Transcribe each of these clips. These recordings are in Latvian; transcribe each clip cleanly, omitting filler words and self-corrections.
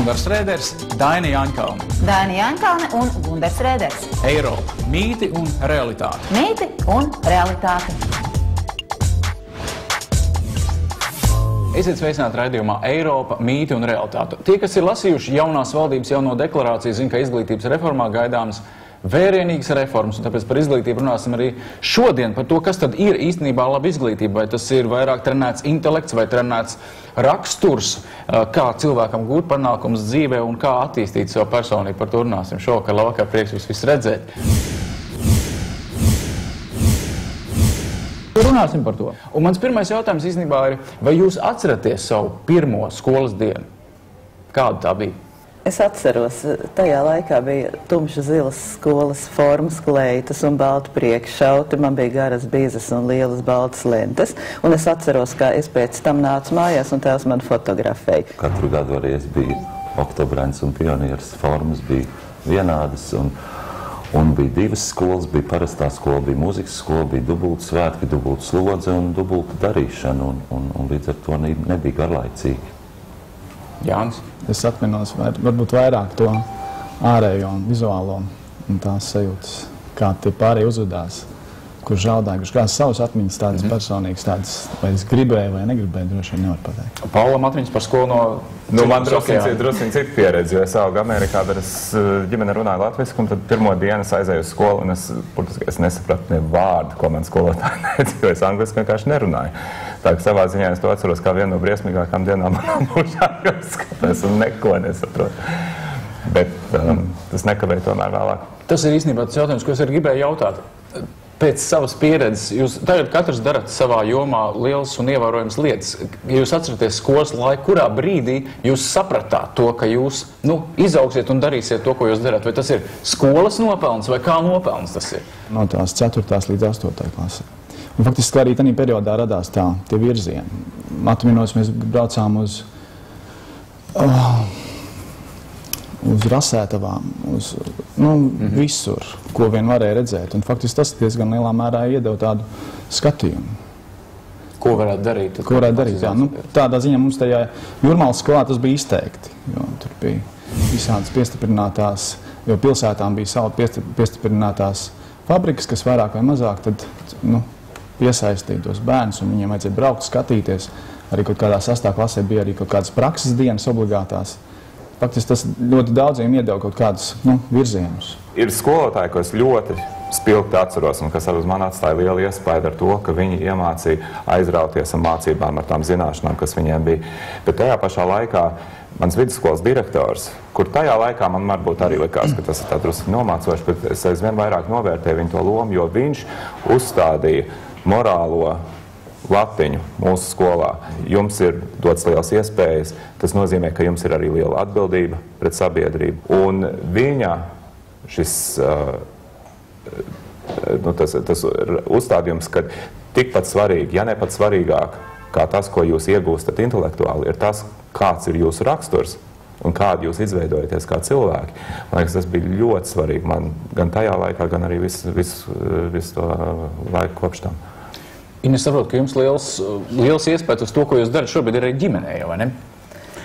Gunārs Rēders, Daina Jaņkalne. Daina Jaņkalne un Gunārs Rēders. Eiropa – mīti un realitāte. Mīti un realitāte. Esiet sveicināti raidījumā Eiropa, mīti un realitāte. Tie, kas ir lasījuši jaunās valdības jauno deklarāciju, zina, ka izglītības reformā gaidāmas vērienīgas reformas, un tāpēc par izglītību runāsim arī šodien par to, kas tad ir īstenībā laba izglītība, vai tas ir vairāk trenēts intelekts vai trenēts raksturs, kā cilvēkam gūt panākumus dzīvē un kā attīstīt savu personību. Par to runāsim šovakar. Labvakar, prieks jūs visus redzēt. Runāsim par to. Un mans pirmais jautājums īstenībā ir, vai jūs atceraties savu pirmo skolas dienu? Kāda tā bija? Es atceros, tajā laikā bija tumša zilas skolas formas kleitas un balti priekššauti, man bija garas bīzes un lielas baltas lentes, un es atceros, kā es pēc tam nācu mājās un tēvs man fotografēja. Katru gadu arī es biju oktobrēns un pionieris, formas bija vienādas, un bija divas skolas, bija parastā skola, bija mūzikas skola, bija dubulta svētki, dubulta slodze un dubulta darīšana, un līdz ar to nebija garlaicīgi. Jānis? Es atminos varbūt vairāk to ārējo un vizuālo un tās sajūtas, kā tie pārējie uzvedās, kurš žaudāja, kurš kāds savus atmiņas tādas personīgas, tādas, vai es gribēju vai negribēju, droši vien nevar pateikt. Paulam atmiņas par skolu no... Man drusciņ cita pieredze, jo es augu Amerikā, bet es ģimene runāju latviski, un tad pirmo dienu es aizēju uz skolu, un es nesapratu ne vārdu, ko man skolotāji teica, jo es angliski vienkārši nerunāju. Tā ka savā ziņā es to atceros kā vienu no briesmīgākām dienām manā mūžā, jo es skatos un neko nesaprotu. Bet tas nekavēja tomēr vēlāk. Tas ir īstenībā tas jautājums, ko es arī gribēju jautāt. Pēc savas pieredzes, jūs tagad katrs darat savā jomā lielas un ievērojams lietas. Ja jūs atceraties skolas laiku, kurā brīdī jūs sapratāt to, ka jūs izaugsiet un darīsiet to, ko jūs darat? Vai tas ir skolas nopelns vai kā nopelns tas ir? No tās 4. līdz 8. klasē. Un faktiski arī tajā periodā radās tie virzieni. Atminos, mēs braucām uz rasētavām, visur, ko vien varēja redzēt. Un faktiski tas diezgan lielā mērā iedeva tādu skatījumu. Ko varētu darīt? Ko varētu darīt, jā. Tādā ziņā mums tajā Jūrmālas skolā tas bija izteikti, jo tur bija visādas piestiprinātās, jo pilsētām bija savu piestiprinātās fabrikas, kas vairāk vai mazāk tad, piesaistīja tos bērnus, un viņiem vajadzēja braukt, skatīties. Arī kaut kādā 6. klasē bija arī kaut kādas prakses dienas obligātās. Faktiski tas ļoti daudziem iedeva kaut kādus virzienus. Ir skolotāji, ko es ļoti spilgti atceros, un kas uz mani atstāja lielu iespaidu ar to, ka viņi iemācīja aizrauties ar mācībām, ar tām zināšanām, kas viņiem bija. Bet tajā pašā laikā mans vidusskolas direktors, kur tajā laikā man varbūt arī likās, ka tas ir tā drusku nomācoši, bet es aizvien vairāk novērtēju viņu to lomu, jo viņš uzstādīja morālo latiņu mūsu skolā. Jums ir dots liels iespējas, tas nozīmē, ka jums ir arī liela atbildība pret sabiedrību. Un viņa šis tas uzstādījums, ka tikpat svarīgi, ja ne pat svarīgāk, kā tas, ko jūs iegūstat intelektuāli, ir tas, kāds ir jūsu raksturs un kādu jūs izveidojaties kā cilvēki. Man liekas, tas bija ļoti svarīgi man gan tajā laikā, gan arī visu to laiku kopš tam. Es saprotu, ka jums liels iespējas uz to, ko jūs darat šobrīd ir arī ģimenē, vai ne?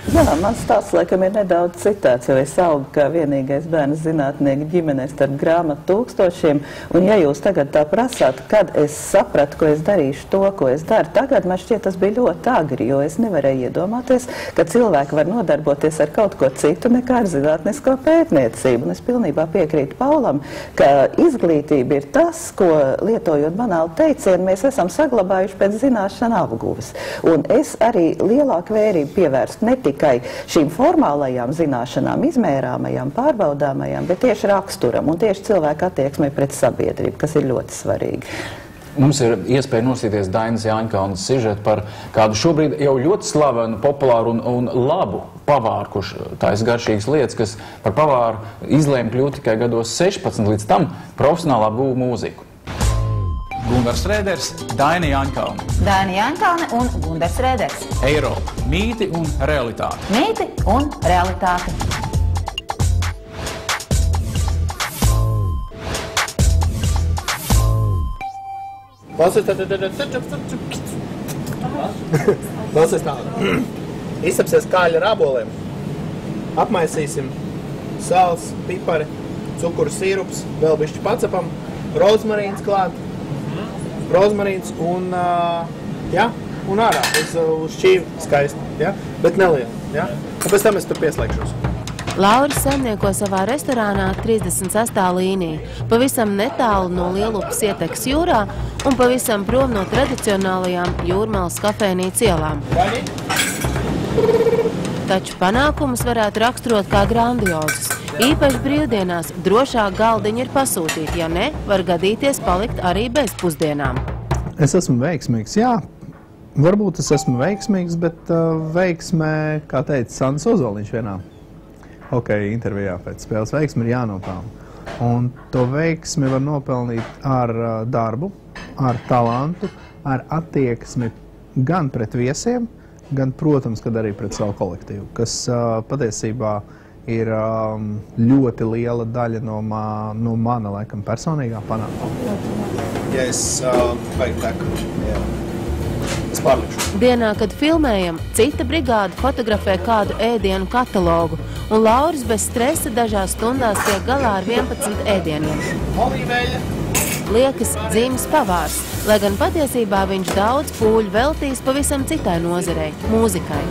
Jā, mans stāsts laikam ir nedaudz citāds, jo es augu kā vienīgais bērns zinātnieku ģimenē starp grāmatu tūkstošiem, un ja jūs tagad tā prasāt, kad es sapratu, ko es darīšu to, ko es daru, tagad man šķiet tas bija ļoti agri, jo es nevarēju iedomāties, ka cilvēki var nodarboties ar kaut ko citu nekā ar zinātnisko pētniecību. Un es pilnībā piekrītu Paulam, ka izglītība ir tas, ko, lietojot banālu teicienu, mēs esam saglabājuši pēc zināšana apguves. Un es arī lielāku vērību pievērstu ne tikai šīm formālajām zināšanām, izmērāmajām, pārbaudāmajām, bet tieši raksturam un tieši cilvēku attieksmei pret sabiedrību, kas ir ļoti svarīgi. Mums ir iespēja nosīties Dainas Jaņkalnes sižetu par kādu šobrīd jau ļoti slavenu, populāru un labu pavāru, kurš taisa garšīgas lietas, kas par pavāru izlēma kļūt tikai gados 16, līdz tam profesionālā būva mūziku. Gunārs Rēders, Daina Jaņkalne. Daina Jaņkalne un Gunārs Rēders. Eiropa – mīti un realitāte. Mīti un realitāte. Klausies tā. Izsapsies kāļi ar āboliem. apmaisīsim sāls, pipari, cukuru sīrups, vēl bišķi pacepam, rozmarīns klāt, rozmarīns un, un ārā uz šķīvi skaisti, bet neliela, un pēc tam es tur pieslēgšos. Lauris saimnieko savā restorānā 36. līnija, pavisam netālu no Lielupes ietekas jūrā un pavisam prom no tradicionālajām Jūrmalas kafejnīcu ielām. Taču panākumus varētu raksturot kā grandiozus. Īpaši brīvdienās drošāk galdiņi ir pasūtīti, ja ne, var gadīties palikt arī bez pusdienām. Es esmu veiksmīgs, jā. Varbūt es esmu veiksmīgs, bet veiksmē, kā teica Sandis Ozoliņš vienā intervijā pēc spēles, veiksmi ir jānopelna. Un to veiksmi var nopelnīt ar darbu, ar talantu, ar attieksmi gan pret viesiem, gan, protams, kad arī pret savu kolektīvu, kas patiesībā ir ļoti liela daļa no mana, laikam, personīgā panākuma. Ja es vajag teku, es pārlikšu. Dienā, kad filmējam, cita brigāde fotografē kādu ēdienu katalogu, un Lauris bez stresa dažās stundās tiek galā ar 11 ēdieniem. Olīveļa. Liekas dzīves pavārs, lai gan patiesībā viņš daudz pūļu veltīs pavisam citai nozarei – mūzikai.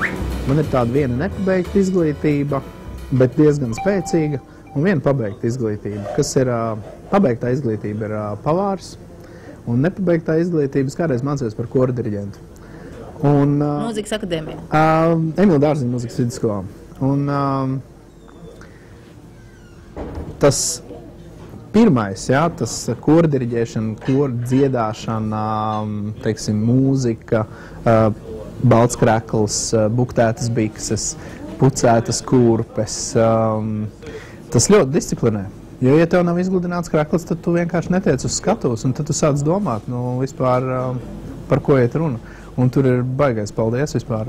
Man ir tāda viena nepabeigta izglītība, bet diezgan spēcīga, un viena pabeigta izglītība, kas ir pabeigtā izglītība ir pavārs, un nepabeigtā izglītības kādreiz mācījos par koru diriģentu. Mūzikas akadēmija? Emīla Dārziņa mūzikas vidusskolā. Un tas pirmais, tas koru diriģēšana, koru dziedāšana, teiksim, mūzika, balts krekls, buktētas bikses, pucētas kurpes, tas ļoti disciplinē. Jo, ja tev nav izgludināts krekls, tad tu vienkārši netiec uz skatuves, un tad tu sāc domāt, vispār par ko iet runa. Un tur ir baigais paldies vispār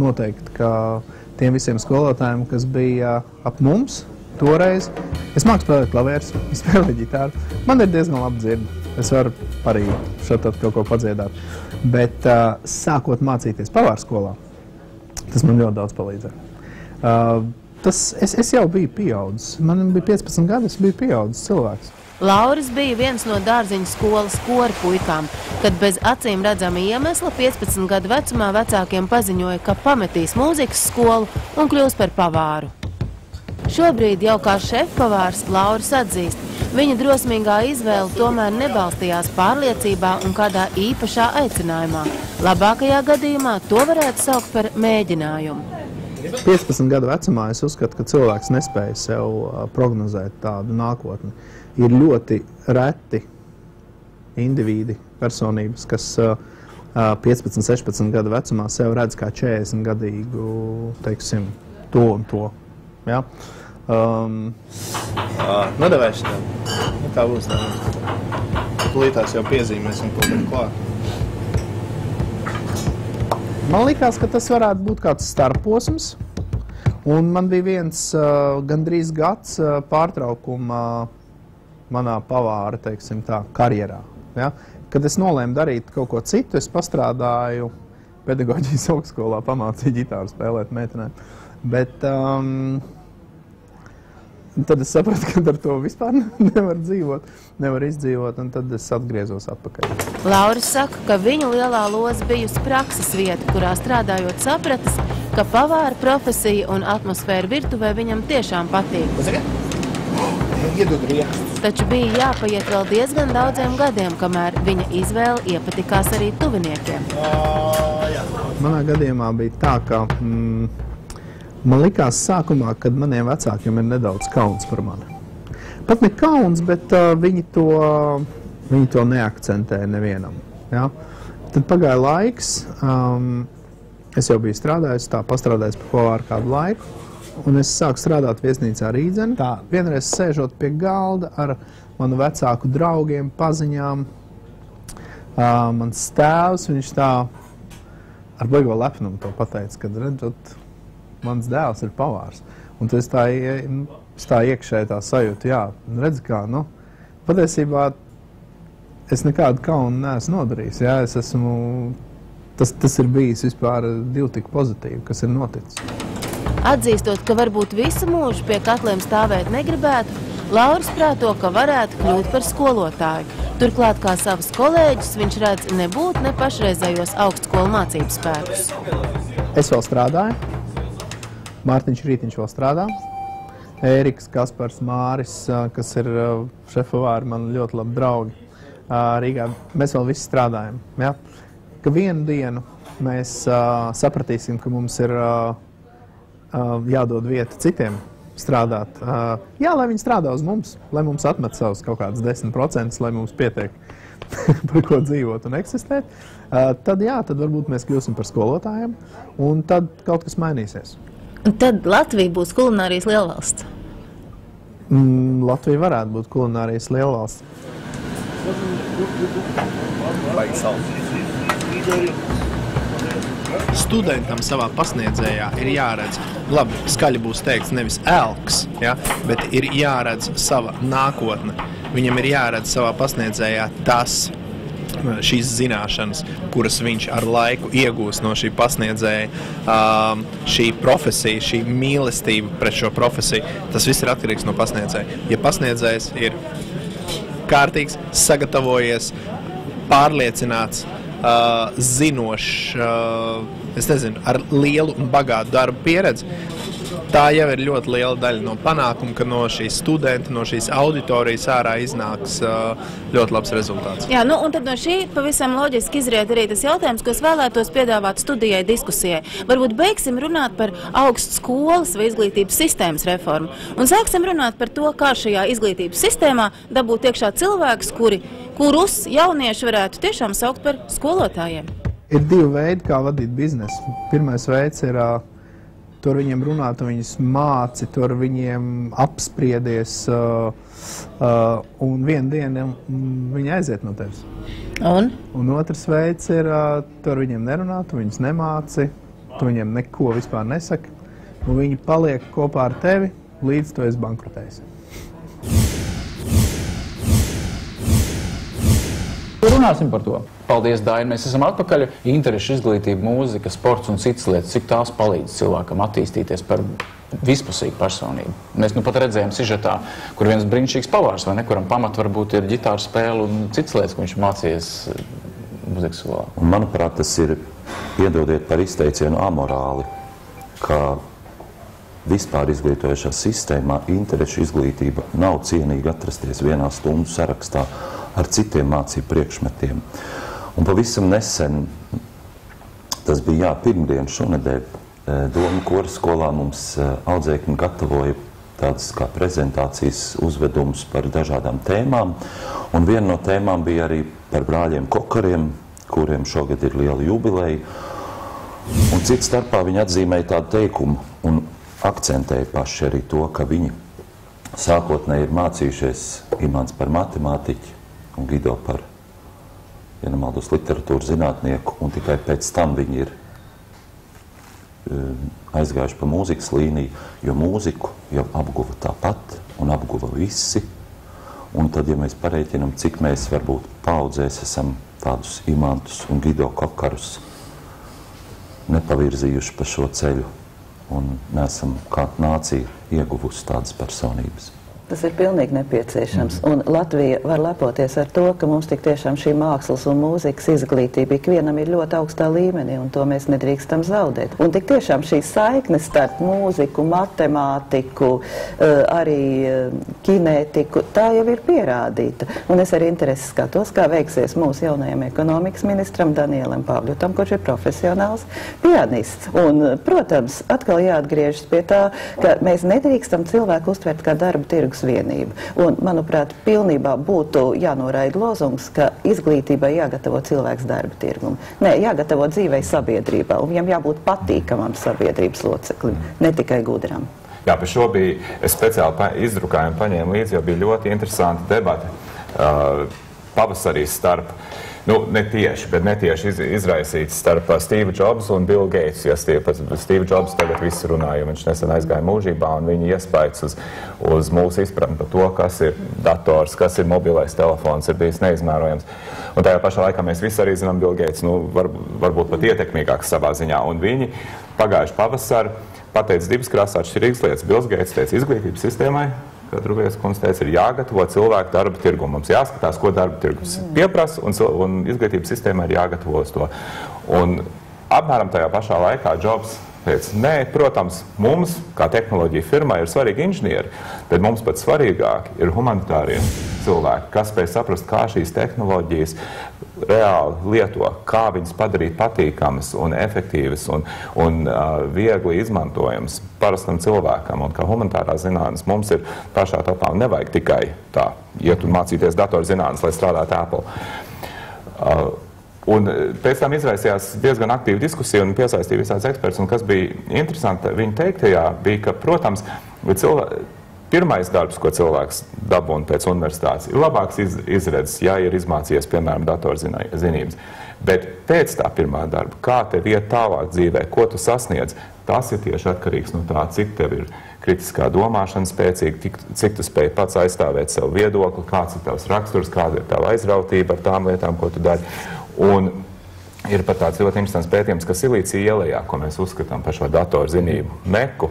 noteikti, ka tiem visiem skolotājiem, kas bija ap mums toreiz. Es māku spēlēt klavierus, es spēlēju ģitāru. Man ir diezgan labi dzirdi. Es varu arī šatāt kaut ko padziedāt. Bet sākot mācīties pavārskolā, tas man ļoti daudz palīdzēja. Es jau biju pieaudzis. Man bija 15 gadi, es biju pieaudzis cilvēks. Lauris bija viens no Dārziņu skolas kora puikām, kad bez acīm redzama iemesla 15 gadu vecumā vecākiem paziņoja, ka pametīs mūzikas skolu un kļūs par pavāru. Šobrīd jau kā šefpavārs Lauris atzīst, viņa drosmīgā izvēle tomēr nebalstījās pārliecībā un kādā īpašā aicinājumā. Labākajā gadījumā to varētu saukt par mēģinājumu. 15 gadu vecumā es uzskatu, ka cilvēks nespēja sev prognozēt tādu nākotni. Ir ļoti reti indivīdi, personības, kas 15, 16 gadu vecumā sev redz kā 40 gadīgu, teiksim, to un to. Ja? Nodevēšu tev. Tā būs tā. Tūlītās jau piezīmēsim kaut kādu klāt. Man likās, ka tas varētu būt kāds starposms, un man bija viens gandrīz gads pārtraukuma manā pavāra, teiksim tā, karjerā. Ja? Kad es nolēmu darīt kaut ko citu, es pastrādāju pedagoģijas augstskolā, pamācīju ģitāru spēlēt meitenēm. Bet tad es sapratu, ka ar to vispār nevar dzīvot, nevar izdzīvot, un tad es atgriezos atpakaļ. Lauris saka, ka viņa lielā loza bijusi prakses vieta, kurā strādājot sapratis, ka pavāra profesija un atmosfēra virtuvē viņam tiešām patīk. Taču bija jāpaiet vēl diezgan daudziem gadiem, kamēr viņa izvēle iepatikās arī tuviniekiem. Manā gadījumā bija tā, ka man likās sākumā, kad maniem vecākiem ir nedaudz kauns par mani. Pat ne kauns, bet viņi to neakcentē nevienam. Ja? Tad pagāja laiks, es jau biju strādājis, pastrādājis par pavāru kādu laiku, un es sāku strādāt viesnīcā Rīdzeni. Tā, vienreiz sēžot pie galda ar manu vecāku draugiem, paziņām, mans tēvs, viņš tā ar baigo lepnumu to pateica, kad redzot, mans dēls ir pavārs. Un tu es tā iekšēji tā sajūtu, jā, redzi kā, patiesībā es nekādu kaunu neesmu nodarījis, jā, es esmu, tas ir bijis vispār divi tik pozitīvi, kas ir noticis. Atzīstot, ka varbūt visu mūžu pie katliem stāvēt negribētu, Lauris prāto, ka varētu kļūt par skolotāju. Turklāt, kā savus kolēģus, viņš redz nebūt ne pašreizējos augstskolu mācību spēkus. Es vēl strādāju. Mārtiņš Rītiņš vēl strādā. Ēriks, Kaspars, Māris, kas ir šefovāri, man ļoti labi draugi Rīgā. Mēs vēl visi strādājam. Ja? Ka vienu dienu mēs sapratīsim, ka mums ir jādod vieta citiem strādāt. Jā, lai viņi strādā uz mums, lai mums atmet savus kaut kādus 10%, lai mums pietiek par ko dzīvot un eksistēt. Tad jā, tad varbūt mēs kļūsim par skolotājiem, un tad kaut kas mainīsies. Un tad Latvija būs kulinārijas lielvalsts? Latvija varētu būt kulinārijas lielvalsts. Studentam savā pasniedzējā ir jāredz, labi, skaļi būs teikts nevis elks, ja, bet ir jāredz sava nākotne. Viņam ir jāredz savā pasniedzējā šīs zināšanas, kuras viņš ar laiku iegūs no šī pasniedzēja, šī profesija, šī mīlestība pret šo profesiju, tas viss ir atkarīgs no pasniedzēja. Ja pasniedzējs ir kārtīgs, sagatavojies, pārliecināts, zinošs, es nezinu, ar lielu un bagātu darbu pieredzi, tā jau ir ļoti liela daļa no panākuma, ka no šīs studenta, no šīs auditorijas ārā iznāks ļoti labs rezultāts. Jā, nu un tad no šī pavisam loģiski izriet arī tas jautājums, ko es vēlētos piedāvāt studijai, diskusijai. Varbūt beigsim runāt par augstskolas vai izglītības sistēmas reformu. Un sāksim runāt par to, kā šajā izglītības sistēmā dabūt iekšā cilvēkus, kurus jaunieši varētu tiešām saukt par skolotājiem. Ir divi veidi, kā vadīt biznesu. Pirmais veids ir tur viņiem runāt, viņus māci, tur viņiem apspriedies, un vienu dienu viņi aiziet no tevis. Un otrs veids ir, tur viņiem nerunāt, viņus nemāci, tu viņiem neko vispār nesaki, un viņi paliek kopā ar tevi, līdz tu esi bankrotējis. Runāsim par to. Paldies, Daini. Mēs esam atpakaļ. Interešu izglītība, mūzika, sports un citas lietas. Cik tās palīdz cilvēkam attīstīties par vispusīgu personību. Mēs nu pat redzējām sižetā, kur viens brīnišķīgs pavārs, vai ne, kuram pamat varbūt ir ģitāra spēle un citas lietas, ko viņš mācījies mūzikas skolā. Un manuprāt, tas ir, piedodiet par izteicienu, amorāli, ka vispār izglītojošā sistēmā interešu izglītība nav cienīga atrasties vienā stundu sarakstā ar citiem mācību priekšmetiem. Un pavisam nesen, tas bija pirmdien šonedēļ, Doma koras skolā mums audzēkņi gatavoja tādas kā prezentācijas uzvedumus par dažādām tēmām. Un viena no tēmām bija arī par brāļiem Kokariem, kuriem šogad ir liela jubileja. Un cits starpā viņi atzīmēja tādu teikumu un akcentēja paši arī to, ka viņi sākotnēji ir mācījušies Imants par matemātiķi un Gido par, ja nemaldos, literatūras zinātnieku, un tikai pēc tam viņi ir aizgājuši pa mūzikas līniju, jo mūziku jau apguva tāpat un apguva visi. Un tad, ja mēs pareiķinam, cik mēs varbūt paudzēs esam tādus Imantus un Gido Kokarus nepavirzījuši pa šo ceļu un neesam kā nācija ieguvusi tādas personības. Tas ir pilnīgi nepieciešams. Un Latvija var lepoties ar to, ka mums tik tiešām šī mākslas un mūzikas izglītība ikvienam ir ļoti augstā līmenī, un to mēs nedrīkstam zaudēt. Un tik tiešām šī saikne starp mūziku, matemātiku, arī kinētiku, tā jau ir pierādīta. Un es arī interesi skatos, kā veiksies mūsu jaunajam ekonomikas ministram Danielam Pāvļutam, kurš ir profesionāls pianists. Un, protams, atkal jāatgriežas pie tā, ka mēs nedrīkstam cilvēku uztvert kā darba tirgus vienību. Un, manuprāt, pilnībā būtu jānoraida lozungs, ka izglītībai jāgatavo cilvēks darba tirgumu. Nē, jāgatavo dzīvei sabiedrībā, un viņam jābūt patīkamam sabiedrības loceklim, ne tikai gudram. Jā, par šo bija, es speciāli izdrukāju un paņēmu līdzi, jo bija ļoti interesanti debati pavasarī starp, nu, ne tieši, bet netieši izraisīts starp Steve Jobs un Bill Gates. Ja Steve Jobs tagad visu runāja, viņš nesen aizgāja mūžībā, un viņa iespējas uz mūsu izpratni par to, kas ir dators, kas ir mobilais telefons, ir bijis neizmērojams. Un tajā pašā laikā mēs visi arī zinām Bill Gates, nu, varbūt pat ietekmīgāks savā ziņā. Un viņi pagājuši pavasaru pateica divas krāsas atšķirīgas lietas. Bills Gates teica, izglītības sistēmai, kā Druvies kundze teica, ir jāgatavo cilvēku darba tirgumu. Mums jāskatās, ko darba tirgus pieprasa, un izglītības sistēmai ir jāgatavo uz to. Un apmēram tajā pašā laikā Jobs teica, nē, protams, mums, kā tehnoloģija firmai, ir svarīgi inženieri, bet mums pat svarīgāk ir humanitārie cilvēki, kas spēj saprast, kā šīs tehnoloģijas reāli lieto, kā viņas padarīt patīkamas un efektīvas un viegli izmantojams parastam cilvēkam. Un kā humanitārās zinātnes mums ir pašā topā, nevajag tikai tā, iet un mācīties datorzinātnes, lai strādātu Apple. Un pēc tam izraisījās diezgan aktīva diskusija un piesaistīja visāds eksperts. Un kas bija interesanti viņa teiktajā, bija, ka, protams, pirmais darbs, ko cilvēks dabūna pēc universitātes, ir labāks izredzes, ja ir izmācījies, piemēram, datorzinības. Bet pēc tā pirmā darba, kā tev iet tālāk dzīvē, ko tu sasniedz, tas ir tieši atkarīgs no tā, cik tev ir kritiskā domāšana spēcīga, cik tu spēj pats aizstāvēt savu viedokli, kāds ir tavs raksturs, kāda ir tava aizrautība ar tām lietām, ko tu dari. Un ir pat tāds ļoti interesants pētījums, ka Silīcija ielejā, ko mēs uzskatām par šo datorzinību meku,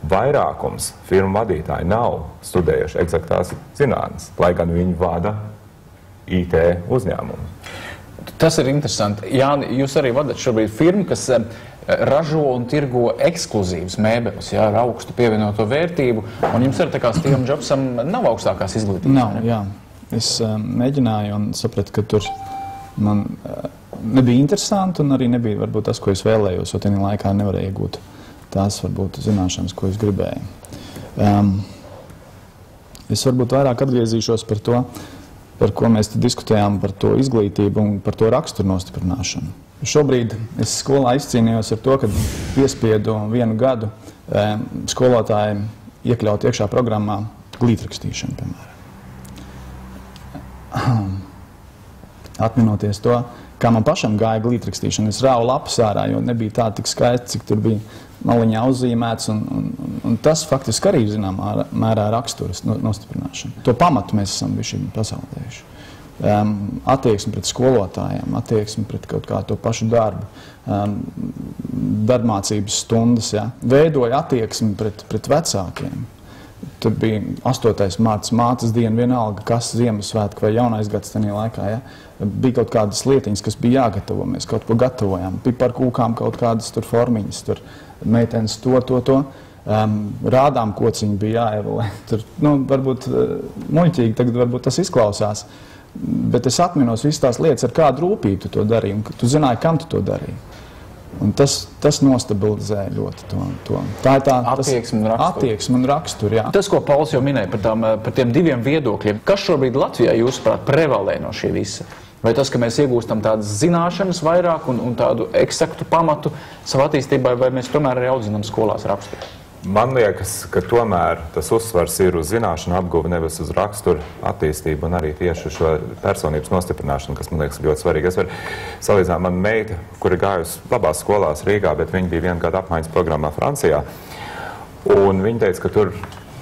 vairākums firmu vadītāji nav studējuši eksaktās zinātnes, lai gan viņi vada IT uzņēmumu. Tas ir interesanti. Jāni, jūs arī vadat šobrīd firmu, kas ražo un tirgo ekskluzīvas mēbeles, jā, ar augstu pievienoto vērtību, un jums arī tā kā Stevam Jobsam nav augstākās izglītības? Nav, jā. Es mēģināju un sapratu, ka tur man nebija interesanti un arī nebija varbūt tas, ko es vēlējos, jo tajā laikā nevarēju iegūt tās varbūt zināšanas, ko es gribēju. Es varbūt vairāk atgriezīšos par to, par ko mēs diskutējām, par to izglītību un par to raksturu nostiprināšanu. Šobrīd es skolā izcīnījos ar to, ka piespiedu 1 gadu skolotājiem iekļaut iekšā programmā glītrakstīšanu, piemēram. Atminoties to, kā man pašam gāja glītrakstīšana, es rāvu lapas ārā, jo nebija tā tik skaisti, cik tur bija maliņā uzzīmēts, un tas faktiski arī zināmā mērā raksturas nostiprināšana. To pamatu mēs esam bijuši pazaudējuši. Attieksmi pret skolotājiem, attieksmi pret kaut kā to pašu darbu, darbmācības stundas, ja. Veidoja attieksmi pret vecākiem. Tur bija 8. mārts, mātes diena, vienalga, kas Ziemassvētku vai jaunais gads tajā laikā, ja. Bija kaut kādas lietiņas, kas bija jāgatavo, mēs kaut ko gatavojām. Piparkūkām kaut kādas tur formiņas, tur meitenes to. Rādām kociņi bija jāevalē. Tur, varbūt muļķīgi tagad varbūt tas izklausās, bet es atminos visas tās lietas, ar kādu rūpību tu to darīji, un tu zināji, kam tu to darīji. Un tas nostabilizēja ļoti to. Tā ir tā attieksme un raksturu, jā. Tas, ko Pauls jau minēja par tiem 2 viedokļiem, kas šobrīd Latvijā, jūsuprāt, prevalē no šī visa? Vai tas, ka mēs iegūstam tādas zināšanas vairāk un tādu eksaktu pamatu savu attīstībai, vai mēs tomēr arī audzinām skolās raksturu? Man liekas, ka tomēr tas uzsvars ir uz zināšanu apguvi, nevis uz raksturu attīstību un arī tieši šo personības nostiprināšanu, kas man liekas ļoti svarīgi. Es varu salīdzināt, man meita, kura gājusi labās skolās Rīgā, bet viņa bija 1 gada apmaiņas programmā Francijā, un viņa teica, ka tur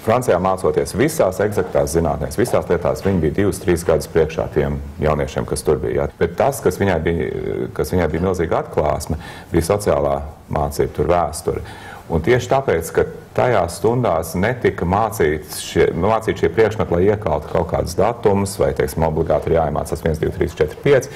Francijā mācoties visās eksaktās zinātnēs, visās lietās, viņa bija 2-3 gadus priekšā tiem jauniešiem, kas tur bija. Bet tas, kas viņai bija milzīga atklāsme, bija sociālā mācība, tur vēsture. Un tieši tāpēc, ka tajās stundās netika mācīt šie priekšmeti, lai iekaltu kaut kādus datumus, vai, teiksim, obligāti ir jāiemācās 1, 2, 3, 4, 5,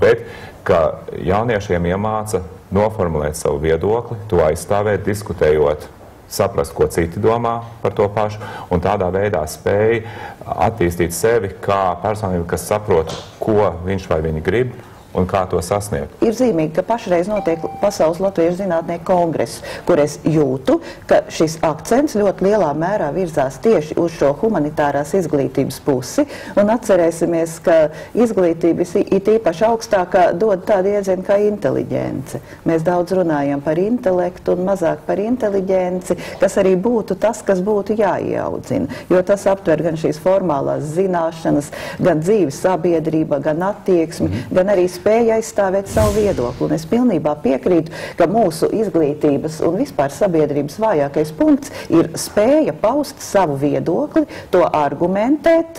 bet ka jauniešiem iemāca noformulēt savu viedokli, to aizstāvēt, diskutējot, saprast, ko citi domā par to pašu, un tādā veidā spēja attīstīt sevi kā personību, kas saprot, ko viņš vai viņa grib, un kā to sasniegt. Ir zīmīgi, ka pašreiz notiek Pasaules latviešu zinātnieku kongress, kur es jūtu, ka šis akcents ļoti lielā mērā virzās tieši uz šo humanitārās izglītības pusi, un atcerēsimies, ka izglītības it īpaši augstākā dod tādu iedzienu kā inteliģence. Mēs daudz runājam par intelektu un mazāk par inteliģenci, kas arī būtu tas, kas būtu jāieaudzina, jo tas aptver gan šīs formālās zināšanas, gan dzīves sabiedrība, gan attieksmi, gan arī spēja aizstāvēt savu viedokli. Un es pilnībā piekrītu, ka mūsu izglītības un vispār sabiedrības vājākais punkts ir spēja paust savu viedokli, to argumentēt,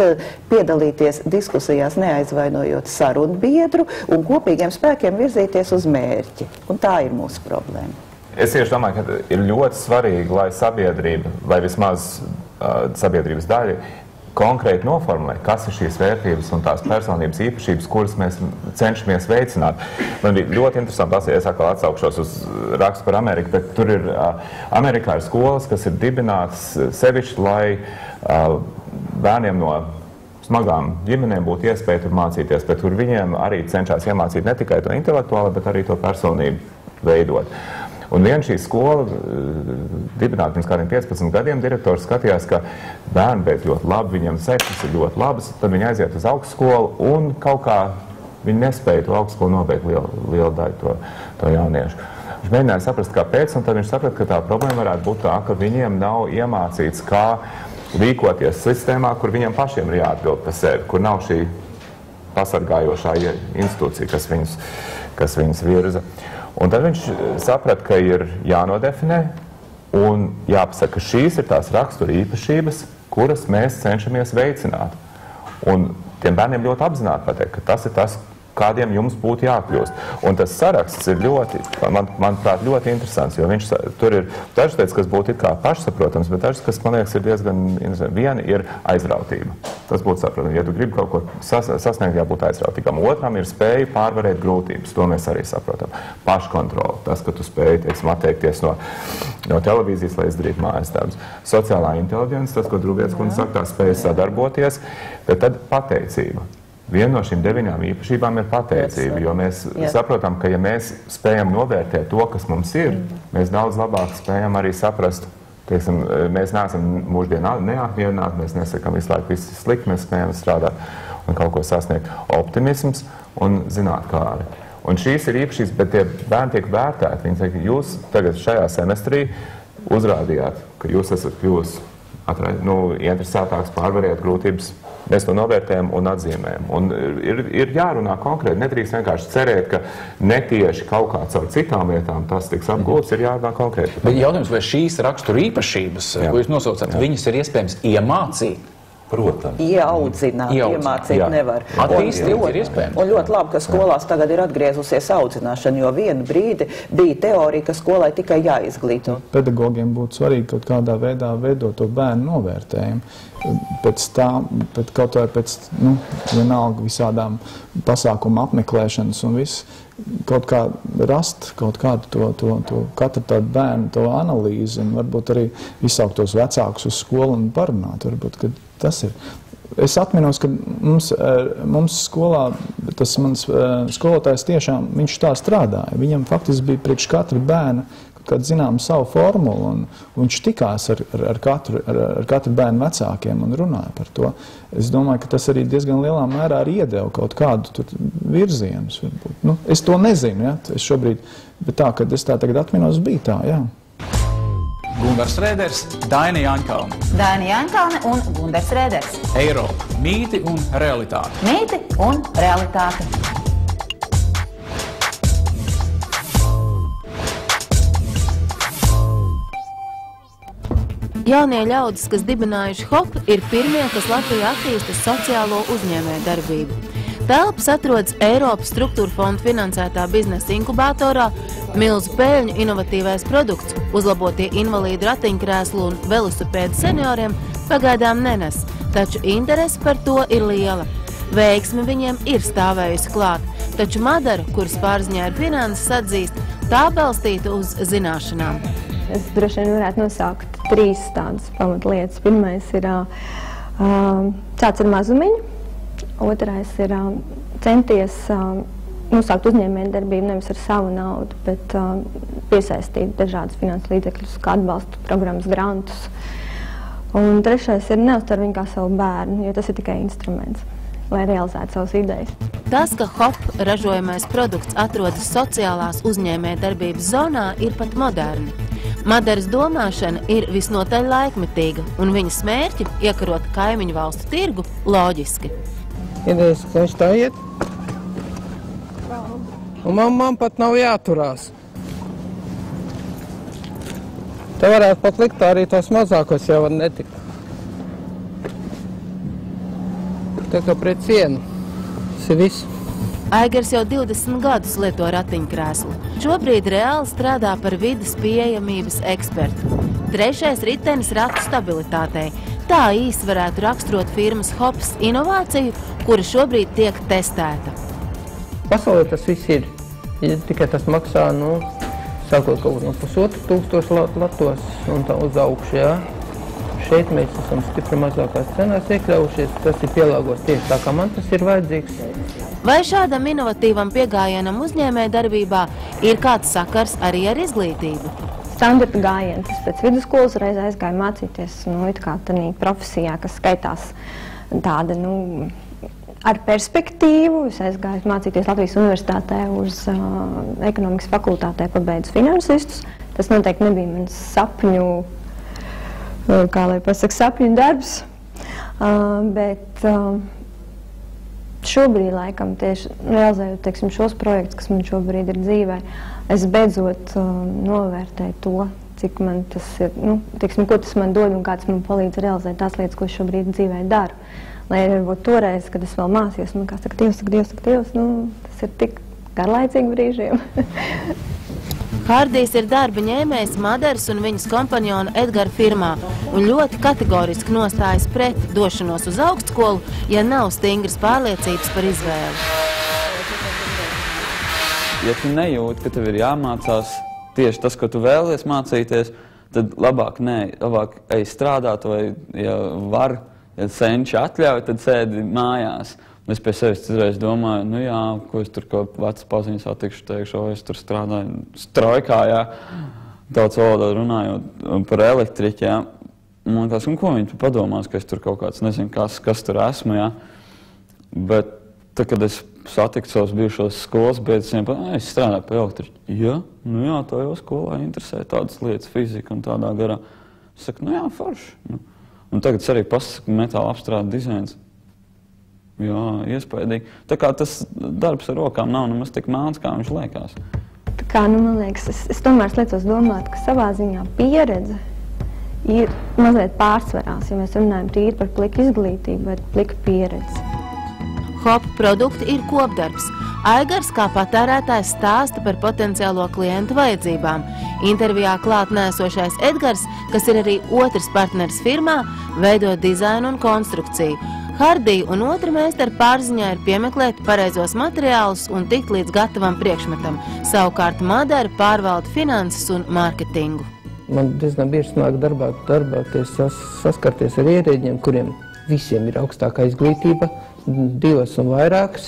piedalīties diskusijās, neaizvainojot sarunbiedru un kopīgiem spēkiem virzīties uz mērķi. Un tā ir mūsu problēma. Es tieši domāju, ka ir ļoti svarīgi, lai sabiedrība, vai vismaz sabiedrības daļa, konkrēti noformulē, kas ir šīs vērtības un tās personības īpašības, kuras mēs cenšamies veicināt. Man bija ļoti interesanti, es atkal atsaukšos uz rakstu par Ameriku, bet tur ir, Amerikā ir skolas, kas ir dibinātas sevišķi, lai bērniem no smagām ģimenēm būtu iespēja tur mācīties, bet kur viņiem arī cenšas iemācīt ne tikai to intelektuāli, bet arī to personību veidot. Un viena šī skola, dibināta pirms kādiem 15 gadiem, direktors skatījās, ka bērni beidz ļoti labi, viņiem sekmes ir ļoti labas, tad viņi aiziet uz augstskolu un kaut kā viņi nespēja to augstskolu nobeigt lielu daļu to jauniešu. Viņš mēģināja saprast, kāpēc, un tad viņš saprata, ka tā problēma varētu būt tā, ka viņiem nav iemācīts, kā rīkoties sistēmā, kur viņiem pašiem ir jāatbild par sevi, kur nav šī pasargājošā institūcija, kas viņus virza. Un tad viņš saprata, ka ir jānodefinē un jāpasaka, ka šīs ir tās rakstura īpašības, kuras mēs cenšamies veicināt. Un tiem bērniem ļoti apzināti pateikt, ka tas ir tas, kādiem jums būtu jākļūst. Un tas saraksts ir ļoti, manuprāt, ļoti interesants, jo viņš tur ir dažas lietas, kas būtu it kā pašsaprotams, bet dažas, kas, man liekas, ir diezgan interesanti. Viena ir aizrautība. Tas būtu saprotams. Ja tu gribi kaut ko sasniegt, jābūt aizrautīgam. Otram ir spēja pārvarēt grūtības. To mēs arī saprotam. Paškontrola. Tas, ka tu spēji, teiksim, atteikties no televīzijas, lai izdarītu mājas darbus. Sociālā inteliģence, tas, ko Druvietis kundze saka, tā spēja sadarboties, bet tad pateicība. Viena no šīm 9 īpašībām ir pateicība, jo mēs saprotam, ka ja mēs spējam novērtēt to, kas mums ir, mēs daudz labāk spējam arī saprast, teiksim, mēs neesam mūždienā neapmierināti, mēs nesakam visu laiku viss slikti, mēs spējam strādāt un kaut ko sasniegt. Optimisms un zinātkāri. Un šīs ir īpašības, bet tie bērni tiek vērtēti. Viņi saka, jūs tagad šajā semestrī uzrādījāt, ka jūs esat kļuvis interesētāks, pārvarēt grūtības. Mēs to novērtējam un atzīmējam. Un ir jārunā konkrēti. Nedrīkst vienkārši cerēt, ka netieši kaut kā caur citām lietām tas tiks apgūts, ir jārunā konkrēti. Bet jautājums, vai šīs rakstura īpašības, ko jūs nosaucat, viņas ir iespējams iemācīt? Protams. Ieaudzināt, iemācīt nevar. Attīstīt ir iespējams. Un ļoti labi, ka skolās tagad ir atgriezusies audzināšana, jo vienu brīdi bija teorija, ka skolai tikai jāizglīto. Pedagogiem būtu svarīgi kaut kādā veidā veidot to bērnu novērtējumu. Pēc kaut vai pēc, vienalga visādām pasākumu apmeklēšanas un viss, kaut kā rast kaut kādu to katru tādu bērnu, to analīzi un varbūt arī izsaukt tos vecākus uz skolu un parunāt. Varbūt, ka tas ir. Es atminos, ka mums skolā, tas mans skolotājs tiešām, viņš tā strādāja. Viņam faktiski bija priekš katra bērna kādu zinām savu formulu, un viņš tikās ar katru bērnu vecākiem un runāja par to. Es domāju, ka tas arī diezgan lielā mērā arī iedeva kaut kādu virzienus. Es to nezinu, ja? Es šobrīd, bet tā, kad es tā tagad atminos, bija tā, jā. Gundars Rēders, Daina Jaņkalne. Daina Jaņkalne un Gundars Rēders. Eiropa. Mīti un realitāte. Mīti un realitāte. Jaunie ļaudis, kas dibinājuši HOP, ir pirmie, kas Latvijā attīsta sociālo uzņēmēju darbību. Telpas atrodas Eiropas struktūra fonda finansētā biznesa inkubatorā, milzu peļņu inovatīvais produkts, uzlabotie invalīdu ratiņkrēslu un velosipēdu senioriem pagaidām nenes, taču interese par to ir liela. Veiksme viņiem ir stāvējusi klāt, taču Madara, kuras pārziņā ir finanses, atzīst, tā balstīta uz zināšanām. Es droši vien varētu nosaukt 3 tādas pamatlietas. Pirmais ir tāds ar mazumiņu, otrais ir centies nosaukt uzņēmēju darbību nevis ar savu naudu, bet piesaistīt dažādus finanses līdzekļus, kā atbalstu programmas, grantus. Un trešais ir neuztver viņu kā savu bērnu, jo tas ir tikai instruments, lai realizētu savas idejas. Tas, ka HOP ražojamais produkts atrodas sociālās uzņēmēju darbības zonā, ir pat moderni. Madaras domāšana ir visnotaļ laikmetīga, un viņas mērķi iekarot kaimiņu valstu tirgu loģiski. Idejas, ka viņš tā iet, un man pat nav jāturās. Te varētu pat likt arī tos mazākos jau var netikt. Tā kā pret cienu. Tas ir viss. Aigars jau 20 gadus lieto ratiņkrēslu. Šobrīd reāli strādā par vides pieejamības ekspertu. Trešais ritenis ratu stabilitātei. Tā īsti varētu raksturot firmas Hops inovāciju, kura šobrīd tiek testēta. Pasaulē tas viss ir. Ja tikai tas maksā, sākot kaut no 1500 latos un tā uz augšu, jā. Šeit mēs esam stipri mazākās cenās iekļaujušies. Tas ir pielāgots tieši tā, kā man tas ir vajadzīgs. Vai šādam inovatīvam pieejamam uzņēmēju darbībā ir kāds sakars arī ar izglītību? Standarta gājiens. Es pēc vidusskolas reiz aizgāju mācīties it kā tādā profesijā, kas skaitās tāda, ar perspektīvu. Es aizgāju mācīties Latvijas universitātē uz ekonomikas fakultātē, pabeidzu finansistus. Tas noteikti nebija mans sapņu, sapņu darbs, bet šobrīd laikam tieši realizējot, šos projektus, kas man šobrīd ir dzīvē, es beidzot novērtēju to, cik man tas ir, ko tas man dod un kāds man palīdz realizēt tās lietas, ko es šobrīd dzīvē daru. Lai varbūt toreiz, kad es vēl mācījos, kā saka, Dievs, tas ir tik garlaicīgi brīžiem. Hardijs ir darba ņēmējs Madaras un viņas kompanjona Edgara firmā un ļoti kategoriski nostājas pret došanos uz augstskolu, ja nav stingras pārliecības par izvēli. Ja tu nejūti, ka tev ir jāmācās tieši tas, ko tu vēlies mācīties, tad labāk ej strādāt vai, ja var, ja senči atļauj, tad sēdi mājās. Es pie sevis izreiz domāju, ko es tur kaut vecs paziņas attikšu, teikšu, es tur strādāju strojkā, daudz valodā runājot par elektriķi, Man liekas, ko viņi padomās, ka es tur kaut kāds, nezinu, kas tur esmu, Bet tad, kad es satiku savus bijušos skolas biedrus, es strādāju pie elektriķa. Tā jau skolā interesē tādas lietas, fizika un tādā garā. Es saku, forši. Un tagad es arī pasaku metāla apstrāde dizains. Iespaidīgi. Tā kā tas darbs ar rokām nav nemaz tik melns, kā viņš liekas. Tā kā, man liekas, es tomēr liecos domāt, ka savā ziņā pieredze ir mazliet pārsvarās, ja mēs runājam tīri par pliku izglītību vai pliku pieredzi. Hop produkti ir kopdarbs. Aigars kā patērētājs stāsta par potenciālo klientu vajadzībām. Intervijā klāt nēsošais Edgars, kas ir arī otrs partneris firmā, veido dizainu un konstrukciju. Hardija un otra meistara pārziņā ir piemeklēt pareizos materiālus un tikt līdz gatavam priekšmetam. Savukārt Madara pārvalda finanses un mārketingu. Man diezgan bieži sanāk darbā saskarties ar ierēģiem, kuriem visiem ir augstākā izglītība, 2 un vairākas,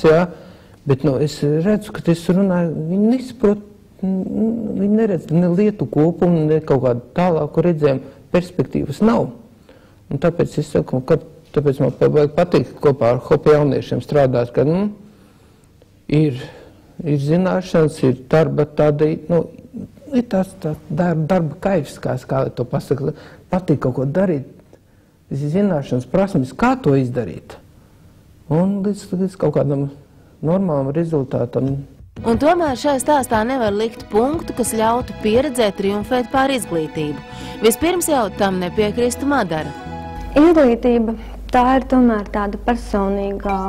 bet es redzu, ka es runāju, viņi nesaprot, viņi neredz ne lietu kopumu, ne kaut kādu tālāku redzējumu, perspektīvas nav. Un tāpēc es saku, tāpēc man vajag patīk kopā ar Hopa jauniešiem strādāt, ka ir zināšanas, ir darba tāda, ir tās darba kaifs, kā to pasaka, patīk kaut ko darīt, zināšanas, prasmes, kā to izdarīt. Un līdz kaut kādam normālam rezultātam. Un tomēr šai stāstā nevar likt punktu, kas ļautu pieredzēt triumfēt pār izglītību. Vispirms jau tam nepiekristu Madara. Izglītība, tā ir tomēr tāda personīgā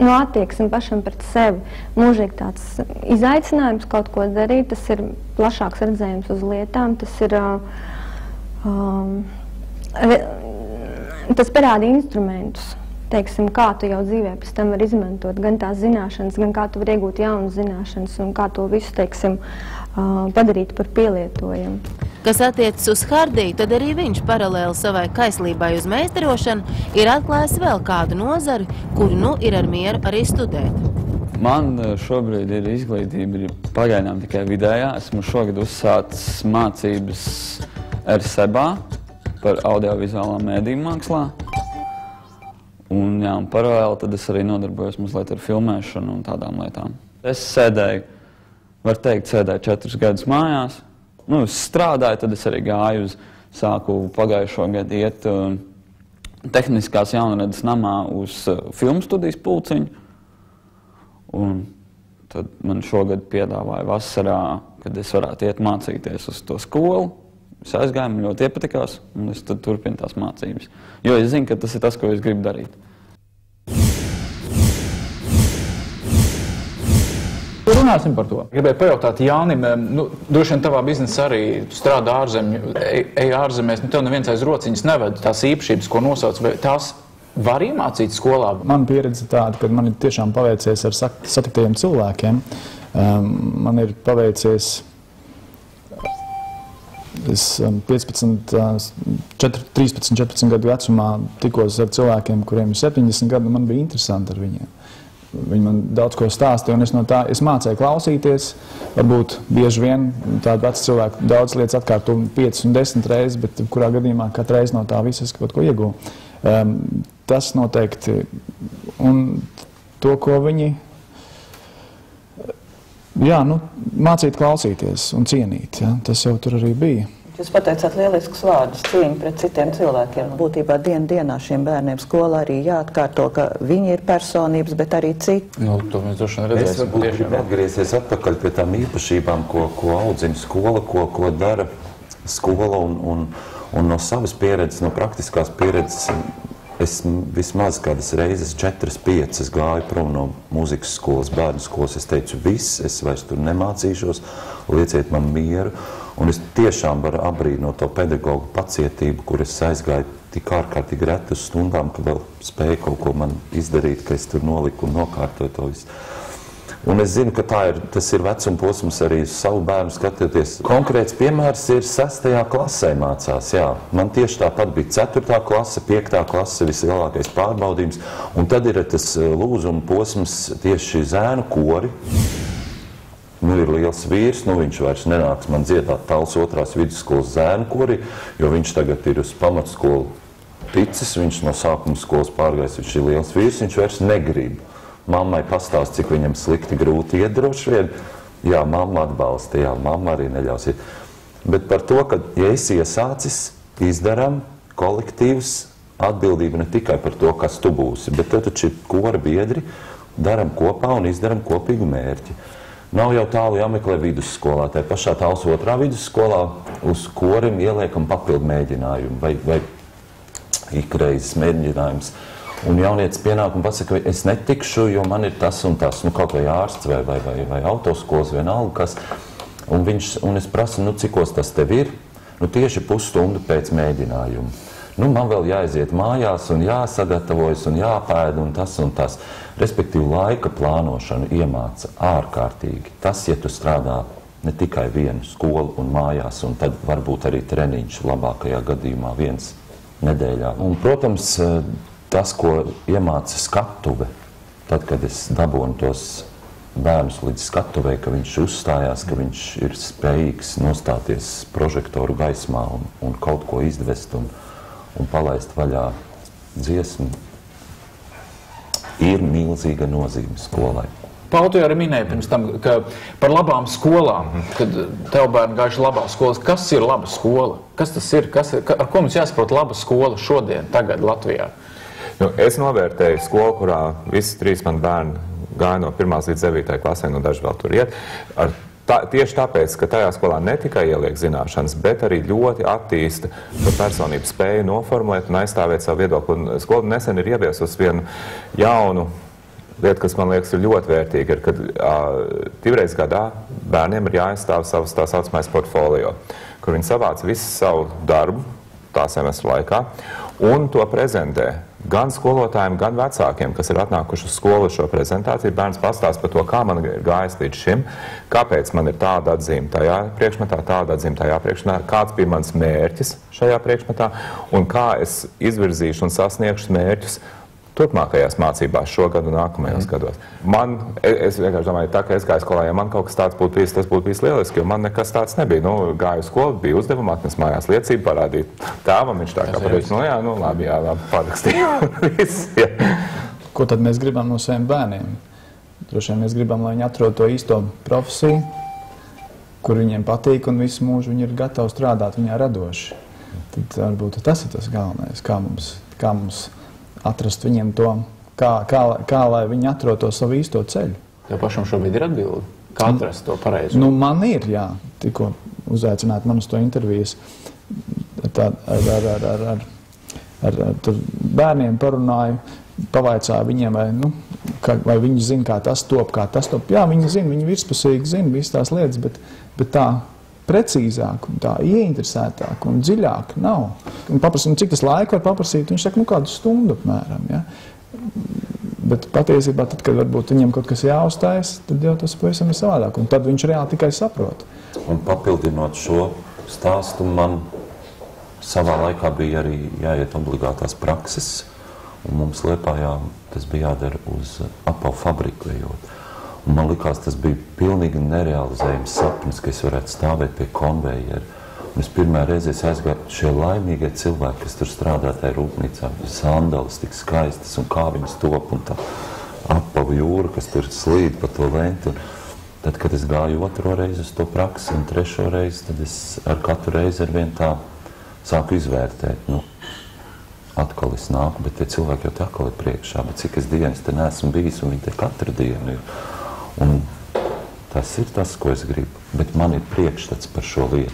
attieksme pašam pret sevi. Mūžīgi tāds izaicinājums kaut ko darīt, tas ir plašāks redzējums uz lietām, tas parāda instrumentus. Teiksim, kā tu jau dzīvē pēc tam var izmantot gan tās zināšanas, gan kā tu var iegūt jaunas zināšanas un kā to visu, teiksim, padarīt par pielietojumu. Kas attiecas uz Hardiju, tad arī viņš paralēli savai kaislībai uz meistarošanu ir atklājis vēl kādu nozari, kuru ir ar mieru arī studēt. Man šobrīd ir izglītība pagaidām tikai vidējā. Esmu šogad uzsācis mācības RSEBā par audiovizuālām mēdīju mākslā. Un paralēli tad es arī nodarbojos mazliet ar filmēšanu un tādām lietām. Es sēdēju 4 gadus mājās. Es strādāju, tad es arī gāju sāku pagājušo gadu iet tehniskās jaunradas namā uz filmu studijas pulciņu. Un tad man šogad piedāvāja vasarā, kad es varētu iet mācīties uz to skolu. Es aizgāju, man ļoti iepatikās, un es tad turpinu tās mācības. Jo es zinu, ka tas ir tas, ko es gribu darīt. Runāsim par to. Gribēju pajautāt Jānim, droši vien tavā biznesā arī strādā ej ārzemēs, tev neviens aiz rociņas neved tās īpašības, ko nosauc, vai tās var iemācīt skolā? Man pieredze tāda, ka man ir tiešām paveicies ar satiktajiem cilvēkiem. Man ir paveicies, es 13, 14 gadu vecumā tikos ar cilvēkiem, kuriem ir 70 gadi, un man bija interesanti ar viņiem. Viņi man daudz ko stāstīja, un es mācēju klausīties. Varbūt bieži vien tādi veci cilvēki daudz lietas atkārto 5 un 10 reizes, bet kurā gadījumā katru reizi no tā visas kaut ko iegūtu. Tas noteikti, un to, ko viņi mācīt klausīties un cienīt, tas jau tur arī bija. Jūs pateicāt lieliskus vārdus, cīņu pret citiem cilvēkiem. Būtībā dienā šiem bērniem skolā arī jāatkārto, ka viņi ir personības, bet arī citi. To mēs droši vien redzēsim. Es varbūt gribu atgriezties atpakaļ pie tām īpašībām, ko audzina skola, ko dara skola un no savas pieredzes, no praktiskās pieredzes, es vismaz kādas reizes 4-5 gāju prom no mūzikas skolas, bērnu skolas. Es teicu, es vairs tur nemācīšos, lieciet man mieru. Un es tiešām varu apbrīnot to pedagogu pacietību, kur es aizgāju tik ārkārtīgi reti uz stundām, ka vēl spēju kaut ko man izdarīt, ka es tur noliku un nokārtoju to visu. Un es zinu, ka tas ir vecuma posms arī uz savu bērnu skatoties. Konkrēts piemērs ir 6. klasē mācās, jā. Man tieši tāpat bija 4. klase, 5. klase, vislielākais pārbaudījums. Un tad ir tas lūzuma posms tieši zēnu kori. Ir liels vīrs, viņš vairs nenāks man dziedāt Tals 2. vidusskolas zēnu kori, jo viņš tagad ir uz pamatskolu ticis, viņš no sākuma skolas pārgājis, viņš ir liels vīrs, viņš vairs negrib. Mammai pastāst, cik viņam slikti grūti iet droši vien. Jā, mamma atbalsta, jā, mamma arī neļaus iet. Bet par to, ka, ja esi iesācis, izdaram kolektīvs atbildību ne tikai par to, kas tu būsi, bet tev taču ir kora biedri, daram kopā un izdaram kopīgu mērķi. Nav jau tālu jāmeklē vidusskolā. Tā pašā Tals 2. vidusskolā uz korim ieliekam papildu mēģinājumu vai ikreizes mēģinājums. Un jaunietis pienāk un pasaka, es netikšu, jo man ir tas un tas, kaut vai ārsts vai autoskolas, vienalga kas. Un es prasu, cikos tas tev ir? Tieši pusstundu pēc mēģinājuma. Man vēl jāaiziet mājās un jāsagatavojas un jāpēd un tas. Respektīvi, laika plānošanu iemāca ārkārtīgi. Tas, ja tu strādā ne tikai vienu skolu un mājās, un tad varbūt arī treniņš labākajā gadījumā viens nedēļā. Un, protams, tas, ko iemāca skatuve, tad, kad es dabūnu tos bērnus līdz skatuvei, ka viņš uzstājās, ka viņš ir spējīgs nostāties prožektoru gaismā un kaut ko izdvest un palaist vaļā dziesmu, ir milzīga nozīme skolai. Pauli, tu arī minēji pirms tam, ka par labām skolām, kad tev bērni gājuši labās skolas, kas ir laba skola? Kas tas ir? Ar ko mums jāsaprot laba skola šodien, tagad Latvijā? Es novērtēju skolu, kurā visi 3 mani bērni gāja no 1. līdz 9. klasē, daži vēl tur iet. Tieši tāpēc, ka tajā skolā ne tikai ieliek zināšanas, bet arī ļoti attīsta personību spēju noformulēt un aizstāvēt savu viedokli. Un skola nesen ir ieviesusi vienu jaunu lietu, kas man liekas ir ļoti vērtīga, ir, kad 2 reizes gadā bērniem ir jāaizstāv savs tā saucamais portfolio, kur viņi savāc visu savu darbu tā semestra laikā un to prezentē. Gan skolotājiem, gan vecākiem, kas ir atnākuši uz skolu šo prezentāciju, bērns pastāst par to, kā man ir gājis līdz šim, kāpēc man ir tāda atzīme tajā priekšmetā, tāda atzīme tajā priekšmetā, kāds bija mans mērķis šajā priekšmetā un kā es izvirzīšu un sasniegšu mērķus turpmākajās mācībās šogad un nākamajos gados. Es vienkārši domāju, tā, ka es gāju skolā, ja man kaut kas tāds būtu bijis, tas būtu bijis lieliski, jo man nekas tāds nebija. Gāju skolu, bija uzdevuma, atnes mājās liecību, parādīt tēvam, viņš tā kā pateiks, labi, parakstīju. Ko tad mēs gribam no saviem bērniem? Droši vien mēs gribam, lai viņi atrod to īsto profesiju, kur viņiem patīk un visu mūžu viņi ir gatavi strādāt viņā radoši. Tad varbūt tas ir tas galvenais, kā mums atrast viņiem to, kā lai viņi atrod to savu īsto ceļu. Tev pašam šobrīd ir atbildi? Kā atrast to pareizo? Man ir, jā. Tikko uzaicināt man uz to intervijas. Ar bērniem parunāju, pavaicāju viņiem, vai vai viņi zina, kā tas top. Jā, viņi zina, viņi virspusīgi zina visas tās lietas, bet tā precīzāk un tā ieinteresētāk un dziļāk nav. Un paprasīt, cik tas laika var paprasīt, viņš saka, kādu stundu apmēram, ja? Bet patiesībā, tad, kad varbūt viņam kaut kas jāuztais, tad jau tas pavisam ir savādāk, un tad viņš reāli tikai saprot. Un papildinot šo stāstu, man savā laikā bija arī jāiet obligātās prakses, un mums Liepājā tas bija jādara uz apavu fabriku ejot. Un man likās, tas bija pilnīgi nerealizējams sapnis, ka es varētu stāvēt pie konvejera. Un es pirmā reize aizgāju šie laimīgie cilvēki, kas tur strādā tajā rūpnīcā, sandalas tik skaistas un kā viņas top un tā apavu jūra, kas tur slīd pa to lenti. Un tad, kad es gāju otro reizi uz to praksi un trešo reizi, tad es ar katru reizi ar vien tā sāku izvērtēt. Nu, atkal es nāku, bet tie cilvēki jau te atkal ir priekšā, bet cik es dienas te neesmu bijis un viņi te katru dienu ir. Un tas ir tas, ko es gribu, bet man ir priekšstats par šo lietu.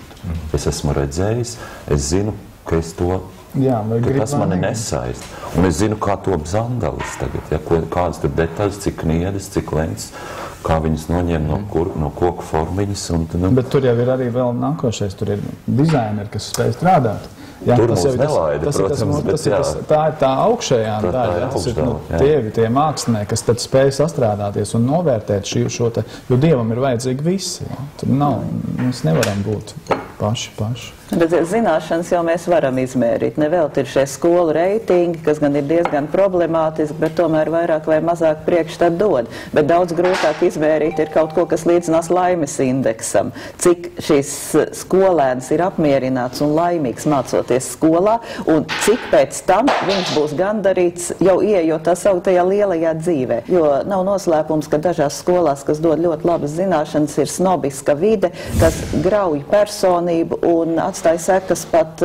Es esmu redzējis, es zinu, ka es to, ka tas mani nesaist. Un es zinu, kā top zandalis tagad, ja, kādas tur detaļas, cik kniedes, cik lents, kā viņas noņem no koku formiņas. Bet tur jau ir arī vēl nākošais, tur ir dizaineri, kas spēj strādāt. Jā, tur mums nelaida, protams, bet jā. Tā ir tā augšējā daļa, tas ir tie mākslinieki, kas tad spēj sastrādāties un novērtēt šo te, jo Dievam ir vajadzīgi visi. Jā. Tur nav, mēs nevaram būt paši. Bet zināšanas jau mēs varam izmērīt. Nevēlt ir šie skolu reitingi, kas gan ir diezgan problemātiski, bet tomēr vairāk vai mazāk priekšstat dod. Bet daudz grūtāk izmērīt ir kaut ko, kas līdzinās laimes indeksam. Cik šīs skolēns ir apmierināts un laimīgs mācoties skolā, un cik pēc tam viņš būs gandarīts jau ieejot tā sauktajā lielajā dzīvē. Jo nav noslēpums, ka dažās skolās, kas dod ļoti labas zināšanas, ir snobiska vide, kas grauj personību un atstāja sekas pat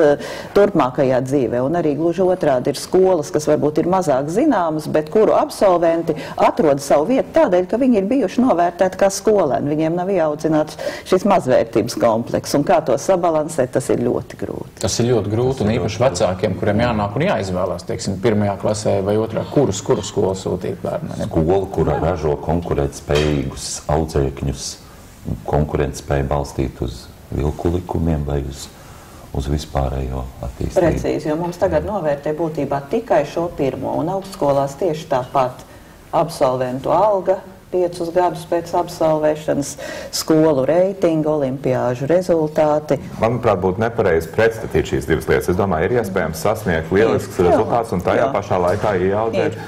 turpmākajā dzīvē. Un arī gluži otrādi ir skolas, kas varbūt ir mazāk zināmas, bet kuru absolventi atrod savu vietu tādēļ, ka viņi ir bijuši novērtēti kā skolēni. Viņiem nav ieaudzināts šis mazvērtības kompleks. Un kā to sabalansēt, tas ir ļoti grūti. Tas ir ļoti grūti, un īpaši vecākiem, kuriem jānāk un jāizvēlās, teiksim, pirmajā klasē vai otrā, kuru skolu sūtīt bērniem. Skolu, kura ražo konkurētspējīgus audzēkņus, konkurētspēju balstīt uz vilku likumiem vai uz vispārējo attīstību. Precīzi, jo mums tagad novērtē būtībā tikai šo pirmo, un augstskolās tieši tāpat absolventu alga 5 gadus pēc absolvēšanas, skolu reitingu, olimpiāžu rezultāti. Manuprāt, būtu nepareizi pretstatīt šīs divas lietas. Es domāju, ir iespējams sasniegt lielisks rezultāts un tajā pašā laikā ieaudzēt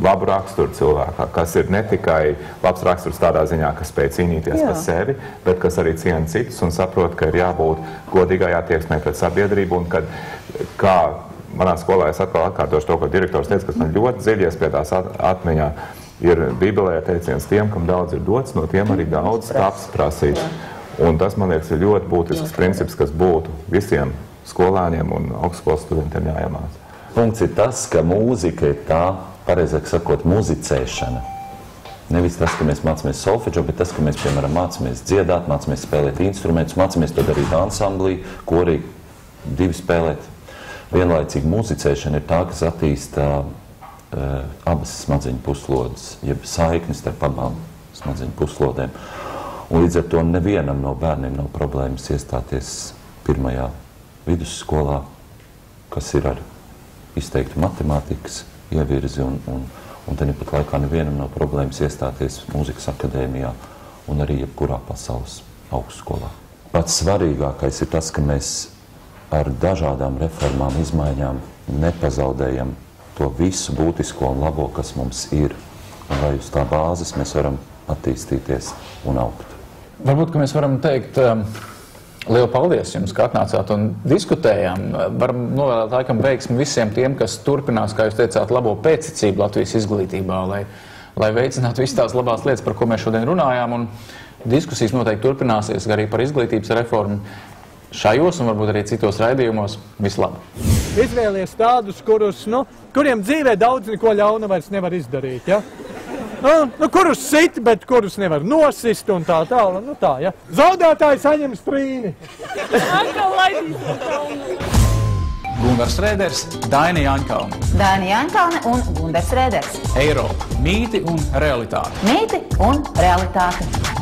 labu raksturu cilvēkā, kas ir ne tikai labs raksturs tādā ziņā, kas spēj cīnīties par sevi, bet kas arī ciena citus un saprot, ka ir jābūt godīgai attieksmei pret sabiedrību un kad, kā manā skolā es atkal atkārtošu to, ko direktors teica, kas man ļoti dziļi iespiedās atmiņā, ir Bībelē teiciens tiem, kam daudz ir dots, no tiem arī daudz taps prasīt. Un tas, man liekas, ir ļoti būtisks princips, kas būtu visiem skolēniem un augstskolas studentiem jāiemāc. Punkts ir tas, ka mūzika ir tā, pareizāk sakot, muzicēšana. Nevis tas, ka mēs mācāmies solfedžu, bet tas, ka mēs, piemēram, mācāmies dziedāt, mācāmies spēlēt instrumentus, mācāmies to darīt ansamblī, korī, divi spēlēt. Vienlaicīgi muzicēšana ir tā, kas attīsta abas smadzeņu puslodes, jeb saiknes starp abām smadzeņu puslodēm. Un līdz ar to nevienam no bērniem nav problēmas iestāties pirmajā vidusskolā, kas ir ar izteiktu matemātikas ievirzi, un tad pat laikā nevienam nav problēmas iestāties mūzikas akadēmijā un arī jebkurā pasaules augstskolā. Pats svarīgākais ir tas, ka mēs ar dažādām reformām, izmaiņām nepazaudējam to visu būtisko un labo, kas mums ir, un lai uz tā bāzes mēs varam attīstīties un augt. Varbūt, ka mēs varam teikt lielu paldies jums, ka atnācāt un diskutējām. Varam novēlēt laikam veiksmi visiem tiem, kas turpinās, kā jūs teicāt, labo pēcticību Latvijas izglītībā, lai veicinātu visas tās labās lietas, par ko mēs šodien runājām. Un diskusijas noteikti turpināsies arī par izglītības reformu šajos un varbūt arī citos raidījumos. Vislabāk! Izvēlies tādus, kuriem dzīvē daudz neko ļauna vairs nevar izdarīt. Ja? Kurus sit, bet kurus nevar nosist un tā tālāk. Ja? Zaudētāji saņem strīni. Gunārs Rēders, Daina Jaņkalne. Daina Jaņkalne un Gunārs Rēders. Eiropa – mīti un realitāte. Mīti un realitāte.